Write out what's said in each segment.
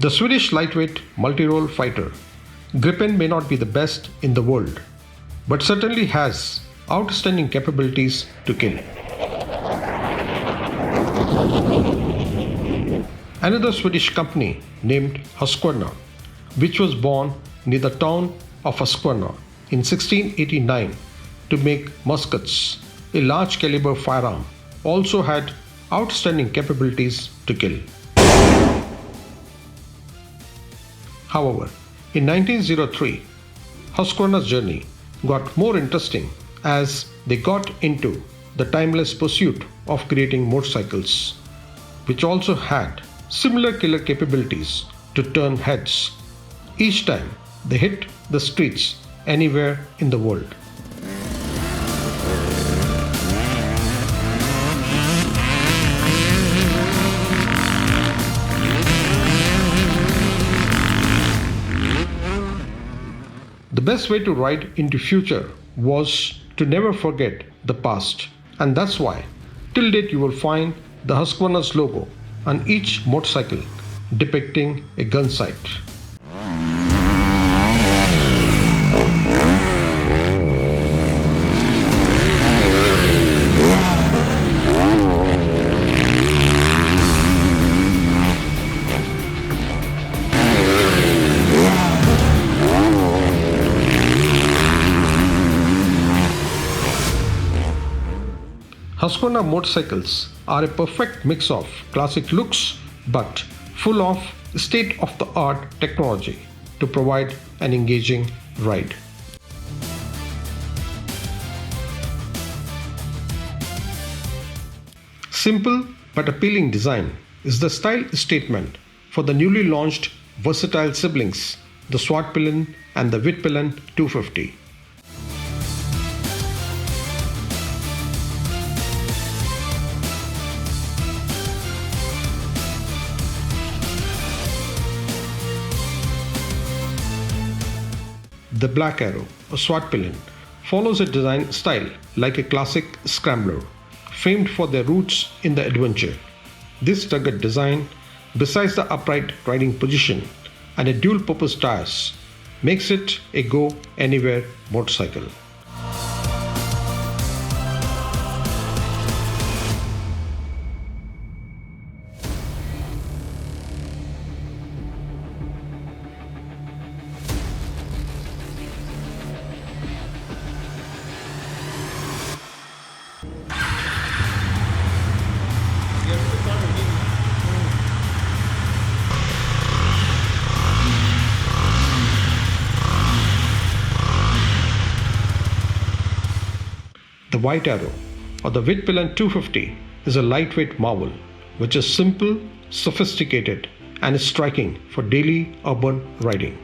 The Swedish lightweight multirole fighter, Gripen may not be the best in the world, but certainly has outstanding capabilities to kill. Another Swedish company named Husqvarna, which was born near the town of Huskvarna in 1689 to make muskets, a large calibre firearm, also had outstanding capabilities to kill. However, in 1903, Huskvarna's journey got more interesting as they got into the timeless pursuit of creating motorcycles, which also had similar killer capabilities to turn heads each time they hit the streets anywhere in the world. The best way to ride into future was to never forget the past, and that's why till date you will find the Husqvarna's logo on each motorcycle depicting a gun sight. Husqvarna motorcycles are a perfect mix of classic looks but full of state-of-the-art technology to provide an engaging ride. Simple but appealing design is the style statement for the newly launched versatile siblings, the Swartpilen and the Vitpilen 250. The Black Arrow, or Swartpilen, follows a design style like a classic scrambler, famed for their roots in the adventure. This rugged design, besides the upright riding position and a dual-purpose tires, makes it a go-anywhere motorcycle. The White Arrow, or the Vitpilen 250, is a lightweight marvel which is simple, sophisticated, and striking for daily urban riding.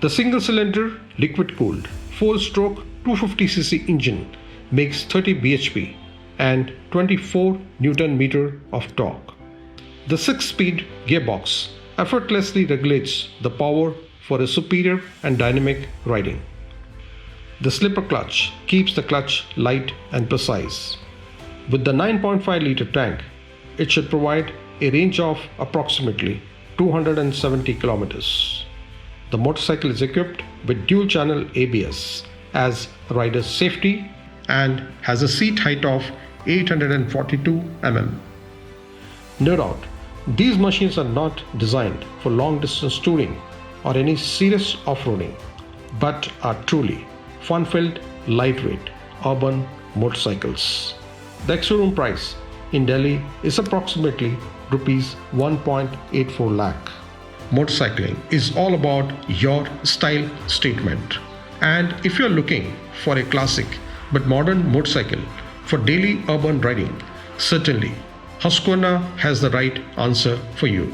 The single-cylinder, liquid-cooled, 4-stroke 250cc engine makes 30 bhp and 24 Nm of torque. The 6-speed gearbox effortlessly regulates the power for a superior and dynamic riding. The slipper clutch keeps the clutch light and precise. With the 9.5-liter tank, it should provide a range of approximately 270 kilometers. The motorcycle is equipped with dual-channel ABS as rider's safety and has a seat height of 842 mm. No doubt, these machines are not designed for long-distance touring or any serious off-roading, but are truly fun-filled, lightweight, urban motorcycles. The ex-showroom price in Delhi is approximately Rs 1.84 lakh. Motorcycling is all about your style statement. And if you're looking for a classic but modern motorcycle for daily urban riding, certainly Husqvarna has the right answer for you.